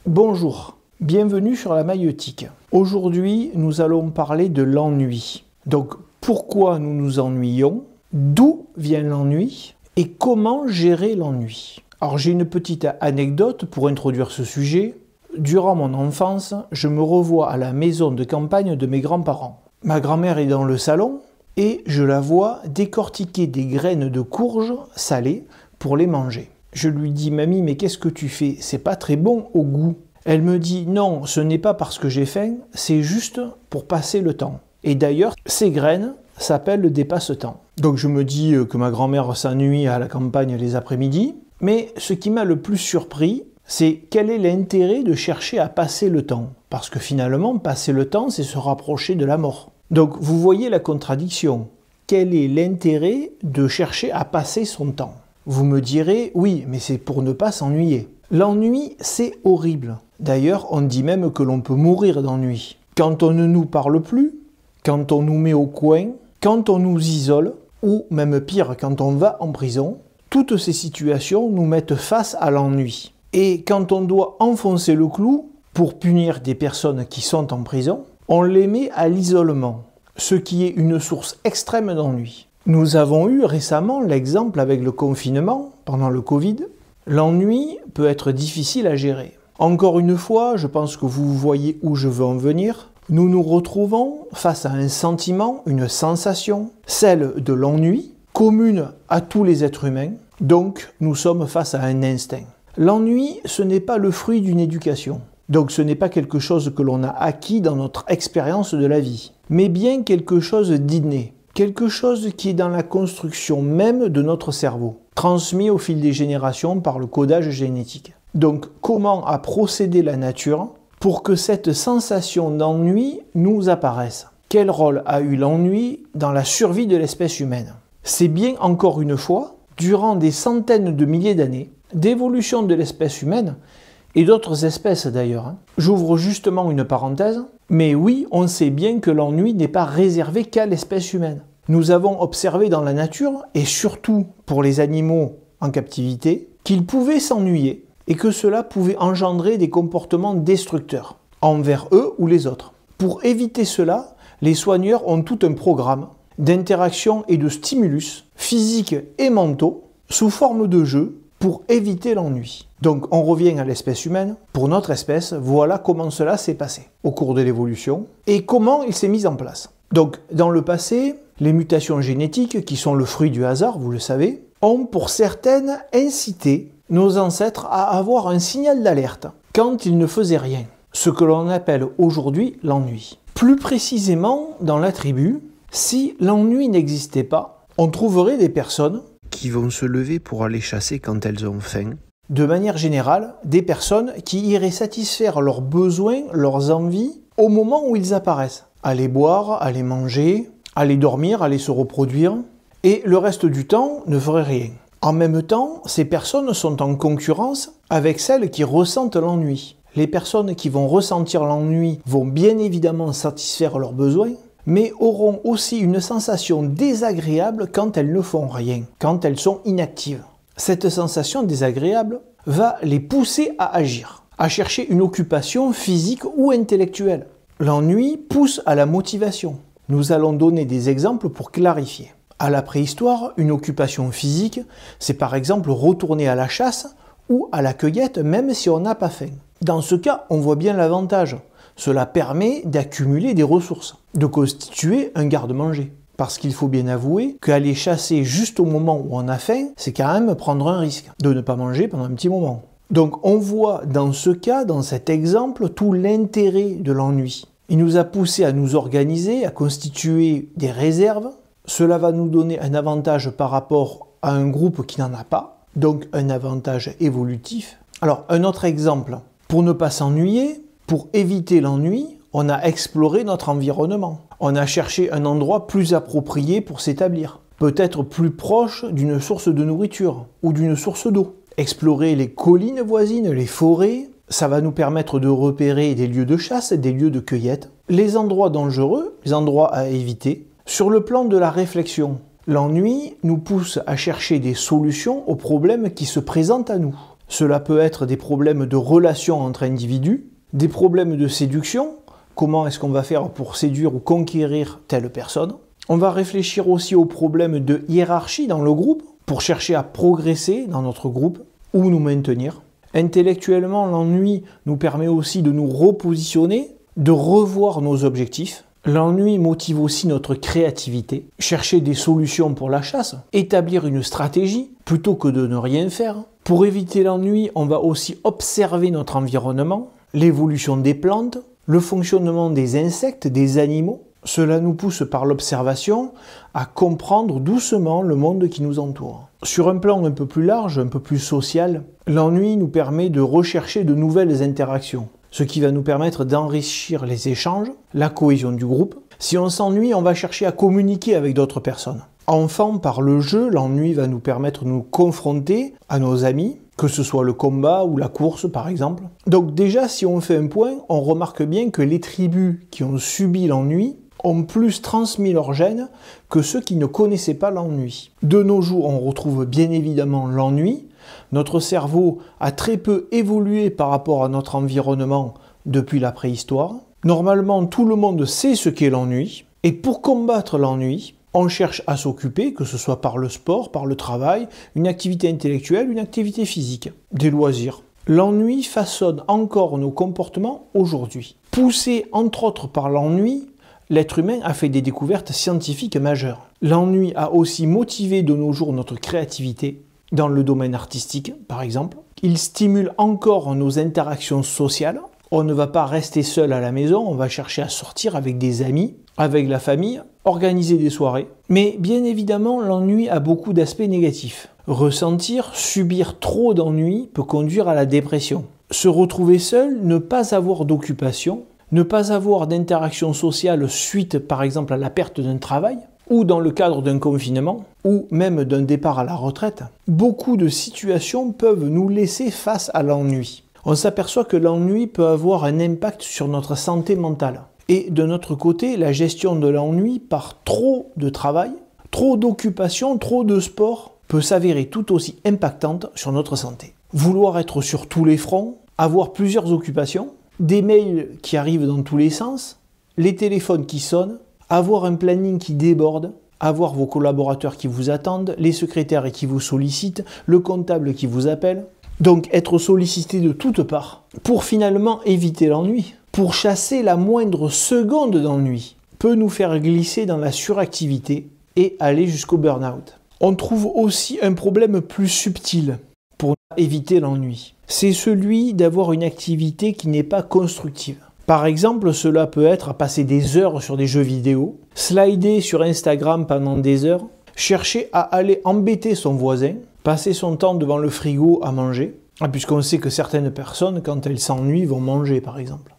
Bonjour, bienvenue sur la maïeutique. Aujourd'hui, nous allons parler de l'ennui. Donc, pourquoi nous nous ennuyons, d'où vient l'ennui et comment gérer l'ennui. Alors, j'ai une petite anecdote pour introduire ce sujet. Durant mon enfance, je me revois à la maison de campagne de mes grands-parents. Ma grand-mère est dans le salon et je la vois décortiquer des graines de courge salées pour les manger. Je lui dis « Mamie, mais qu'est-ce que tu fais? C'est pas très bon au goût. » Elle me dit « Non, ce n'est pas parce que j'ai faim, c'est juste pour passer le temps. » Et d'ailleurs, ces graines s'appellent des passe-temps. Donc je me dis que ma grand-mère s'ennuie à la campagne les après-midi. Mais ce qui m'a le plus surpris, c'est quel est l'intérêt de chercher à passer le temps? Parce que finalement, passer le temps, c'est se rapprocher de la mort. Donc vous voyez la contradiction. Quel est l'intérêt de chercher à passer son temps? Vous me direz, oui, mais c'est pour ne pas s'ennuyer. L'ennui, c'est horrible. D'ailleurs, on dit même que l'on peut mourir d'ennui. Quand on ne nous parle plus, quand on nous met au coin, quand on nous isole, ou même pire, quand on va en prison, toutes ces situations nous mettent face à l'ennui. Et quand on doit enfoncer le clou pour punir des personnes qui sont en prison, on les met à l'isolement, ce qui est une source extrême d'ennui. Nous avons eu récemment l'exemple avec le confinement, pendant le Covid. L'ennui peut être difficile à gérer. Encore une fois, je pense que vous voyez où je veux en venir. Nous nous retrouvons face à un sentiment, une sensation, celle de l'ennui, commune à tous les êtres humains. Donc, nous sommes face à un instinct. L'ennui, ce n'est pas le fruit d'une éducation. Donc, ce n'est pas quelque chose que l'on a acquis dans notre expérience de la vie, mais bien quelque chose d'inné. Quelque chose qui est dans la construction même de notre cerveau, transmis au fil des générations par le codage génétique. Donc, comment a procédé la nature pour que cette sensation d'ennui nous apparaisse? Quel rôle a eu l'ennui dans la survie de l'espèce humaine? C'est bien, encore une fois, durant des centaines de milliers d'années d'évolution de l'espèce humaine, et d'autres espèces d'ailleurs. J'ouvre justement une parenthèse, mais oui, on sait bien que l'ennui n'est pas réservé qu'à l'espèce humaine. Nous avons observé dans la nature, et surtout pour les animaux en captivité, qu'ils pouvaient s'ennuyer et que cela pouvait engendrer des comportements destructeurs envers eux ou les autres. Pour éviter cela, les soigneurs ont tout un programme d'interaction et de stimulus physiques et mentaux sous forme de jeu pour éviter l'ennui. Donc on revient à l'espèce humaine. Pour notre espèce, voilà comment cela s'est passé au cours de l'évolution et comment il s'est mis en place. Donc dans le passé, les mutations génétiques, qui sont le fruit du hasard, vous le savez, ont pour certaines incité nos ancêtres à avoir un signal d'alerte quand ils ne faisaient rien, ce que l'on appelle aujourd'hui l'ennui. Plus précisément, dans la tribu, si l'ennui n'existait pas, on trouverait des personnes qui vont se lever pour aller chasser quand elles ont faim. De manière générale, des personnes qui iraient satisfaire leurs besoins, leurs envies, au moment où ils apparaissent. Aller boire, aller manger, aller dormir, aller se reproduire, et le reste du temps ne ferait rien. En même temps, ces personnes sont en concurrence avec celles qui ressentent l'ennui. Les personnes qui vont ressentir l'ennui vont bien évidemment satisfaire leurs besoins, mais auront aussi une sensation désagréable quand elles ne font rien, quand elles sont inactives. Cette sensation désagréable va les pousser à agir, à chercher une occupation physique ou intellectuelle. L'ennui pousse à la motivation. Nous allons donner des exemples pour clarifier. À la préhistoire, une occupation physique, c'est par exemple retourner à la chasse ou à la cueillette même si on n'a pas faim. Dans ce cas, on voit bien l'avantage. Cela permet d'accumuler des ressources, de constituer un garde-manger. Parce qu'il faut bien avouer qu'aller chasser juste au moment où on a faim, c'est quand même prendre un risque de ne pas manger pendant un petit moment. Donc on voit dans ce cas, dans cet exemple, tout l'intérêt de l'ennui. Il nous a poussé à nous organiser, à constituer des réserves. Cela va nous donner un avantage par rapport à un groupe qui n'en a pas, donc un avantage évolutif. Alors un autre exemple, pour ne pas s'ennuyer, pour éviter l'ennui, on a exploré notre environnement. On a cherché un endroit plus approprié pour s'établir, peut-être plus proche d'une source de nourriture ou d'une source d'eau. Explorer les collines voisines, les forêts, ça va nous permettre de repérer des lieux de chasse, des lieux de cueillette, les endroits dangereux, les endroits à éviter. Sur le plan de la réflexion, l'ennui nous pousse à chercher des solutions aux problèmes qui se présentent à nous. Cela peut être des problèmes de relations entre individus, des problèmes de séduction, comment est-ce qu'on va faire pour séduire ou conquérir telle personne. On va réfléchir aussi aux problèmes de hiérarchie dans le groupe, pour chercher à progresser dans notre groupe ou nous maintenir. Intellectuellement, l'ennui nous permet aussi de nous repositionner, de revoir nos objectifs. L'ennui motive aussi notre créativité, chercher des solutions pour la chasse, établir une stratégie plutôt que de ne rien faire. Pour éviter l'ennui, on va aussi observer notre environnement, l'évolution des plantes, le fonctionnement des insectes, des animaux. Cela nous pousse par l'observation à comprendre doucement le monde qui nous entoure. Sur un plan un peu plus large, un peu plus social, l'ennui nous permet de rechercher de nouvelles interactions, ce qui va nous permettre d'enrichir les échanges, la cohésion du groupe. Si on s'ennuie, on va chercher à communiquer avec d'autres personnes. Enfin, par le jeu, l'ennui va nous permettre de nous confronter à nos amis, que ce soit le combat ou la course par exemple. Donc déjà, si on fait un point, on remarque bien que les tribus qui ont subi l'ennui ont plus transmis leur gène que ceux qui ne connaissaient pas l'ennui. De nos jours, on retrouve bien évidemment l'ennui. Notre cerveau a très peu évolué par rapport à notre environnement depuis la préhistoire. Normalement, tout le monde sait ce qu'est l'ennui. Et pour combattre l'ennui, on cherche à s'occuper, que ce soit par le sport, par le travail, une activité intellectuelle, une activité physique, des loisirs. L'ennui façonne encore nos comportements aujourd'hui. Poussé entre autres par l'ennui, l'être humain a fait des découvertes scientifiques majeures. L'ennui a aussi motivé de nos jours notre créativité, dans le domaine artistique par exemple. Il stimule encore nos interactions sociales. On ne va pas rester seul à la maison, on va chercher à sortir avec des amis, avec la famille, organiser des soirées. Mais bien évidemment, l'ennui a beaucoup d'aspects négatifs. Ressentir, subir trop d'ennui peut conduire à la dépression. Se retrouver seul, ne pas avoir d'occupation, ne pas avoir d'interaction sociale suite par exemple à la perte d'un travail, ou dans le cadre d'un confinement, ou même d'un départ à la retraite, beaucoup de situations peuvent nous laisser face à l'ennui. On s'aperçoit que l'ennui peut avoir un impact sur notre santé mentale. Et de notre côté, la gestion de l'ennui par trop de travail, trop d'occupation, trop de sport, peut s'avérer tout aussi impactante sur notre santé. Vouloir être sur tous les fronts, avoir plusieurs occupations, des mails qui arrivent dans tous les sens, les téléphones qui sonnent, avoir un planning qui déborde, avoir vos collaborateurs qui vous attendent, les secrétaires qui vous sollicitent, le comptable qui vous appelle. Donc être sollicité de toutes parts pour finalement éviter l'ennui, pour chasser la moindre seconde d'ennui, peut nous faire glisser dans la suractivité et aller jusqu'au burn-out. On trouve aussi un problème plus subtil pour éviter l'ennui. C'est celui d'avoir une activité qui n'est pas constructive. Par exemple, cela peut être à passer des heures sur des jeux vidéo, slider sur Instagram pendant des heures, chercher à aller embêter son voisin, passer son temps devant le frigo à manger, puisqu'on sait que certaines personnes, quand elles s'ennuient, vont manger par exemple.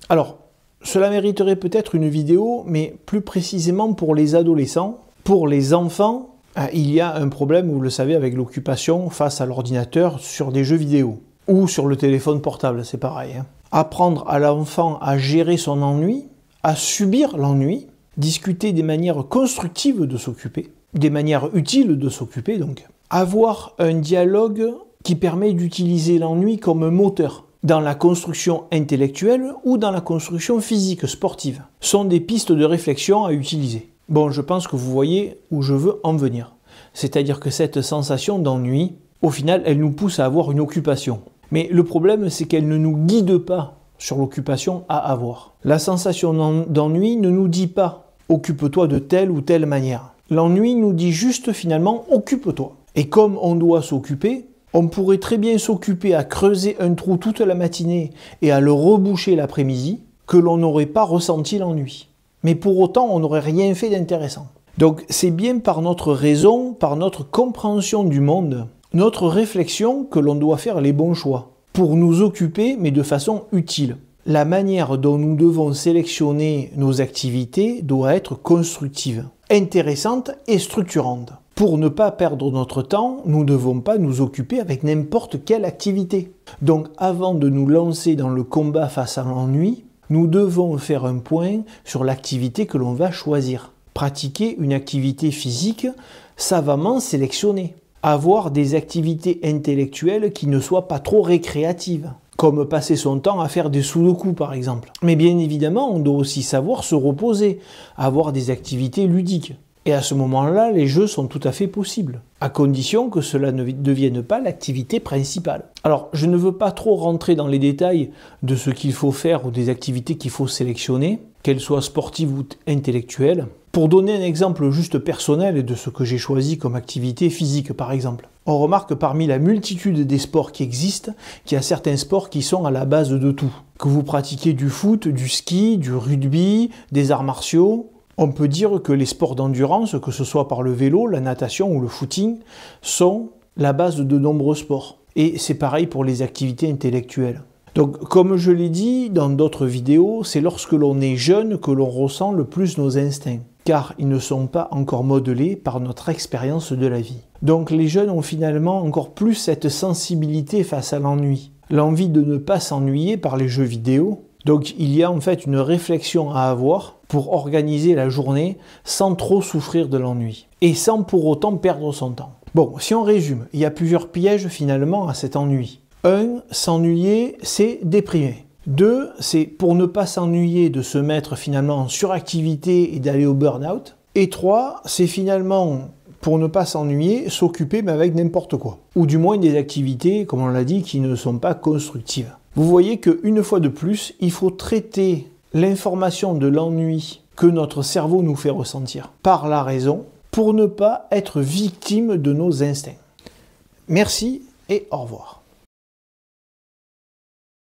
Alors, cela mériterait peut-être une vidéo, mais plus précisément pour les adolescents. Pour les enfants, il y a un problème, vous le savez, avec l'occupation face à l'ordinateur sur des jeux vidéo. Ou sur le téléphone portable, c'est pareil. Apprendre à l'enfant à gérer son ennui, à subir l'ennui, discuter des manières constructives de s'occuper, des manières utiles de s'occuper donc. Avoir un dialogue qui permet d'utiliser l'ennui comme un moteur dans la construction intellectuelle ou dans la construction physique, sportive, sont des pistes de réflexion à utiliser. Bon, je pense que vous voyez où je veux en venir. C'est-à-dire que cette sensation d'ennui, au final, elle nous pousse à avoir une occupation. Mais le problème, c'est qu'elle ne nous guide pas sur l'occupation à avoir. La sensation d'ennui ne nous dit pas « occupe-toi de telle ou telle manière ». L'ennui nous dit juste finalement « occupe-toi ». Et comme on doit s'occuper, on pourrait très bien s'occuper à creuser un trou toute la matinée et à le reboucher l'après-midi, que l'on n'aurait pas ressenti l'ennui. Mais pour autant, on n'aurait rien fait d'intéressant. Donc c'est bien par notre raison, par notre compréhension du monde, notre réflexion que l'on doit faire les bons choix, pour nous occuper mais de façon utile. La manière dont nous devons sélectionner nos activités doit être constructive, intéressante et structurante. Pour ne pas perdre notre temps, nous ne devons pas nous occuper avec n'importe quelle activité. Donc avant de nous lancer dans le combat face à l'ennui, nous devons faire un point sur l'activité que l'on va choisir. Pratiquer une activité physique savamment sélectionnée. avoir des activités intellectuelles qui ne soient pas trop récréatives, comme passer son temps à faire des sudoku par exemple. Mais bien évidemment, on doit aussi savoir se reposer, avoir des activités ludiques. Et à ce moment-là, les jeux sont tout à fait possibles, à condition que cela ne devienne pas l'activité principale. Alors, je ne veux pas trop rentrer dans les détails de ce qu'il faut faire ou des activités qu'il faut sélectionner, qu'elles soient sportives ou intellectuelles. Pour donner un exemple juste personnel de ce que j'ai choisi comme activité physique, par exemple. On remarque parmi la multitude des sports qui existent, qu'il y a certains sports qui sont à la base de tout. Que vous pratiquiez du foot, du ski, du rugby, des arts martiaux, on peut dire que les sports d'endurance, que ce soit par le vélo, la natation ou le footing, sont la base de nombreux sports. Et c'est pareil pour les activités intellectuelles. Donc, comme je l'ai dit dans d'autres vidéos, c'est lorsque l'on est jeune que l'on ressent le plus nos instincts, car ils ne sont pas encore modelés par notre expérience de la vie. Donc les jeunes ont finalement encore plus cette sensibilité face à l'ennui, l'envie de ne pas s'ennuyer par les jeux vidéo. Donc il y a en fait une réflexion à avoir pour organiser la journée sans trop souffrir de l'ennui et sans pour autant perdre son temps. Bon, si on résume, il y a plusieurs pièges finalement à cet ennui. 1. S'ennuyer, c'est déprimer. 2. C'est pour ne pas s'ennuyer de se mettre finalement en suractivité et d'aller au burn-out. Et 3. C'est finalement pour ne pas s'ennuyer, s'occuper mais avec n'importe quoi. Ou du moins des activités, comme on l'a dit, qui ne sont pas constructives. Vous voyez qu'une fois de plus, il faut traiter l'information de l'ennui que notre cerveau nous fait ressentir par la raison pour ne pas être victime de nos instincts. Merci et au revoir.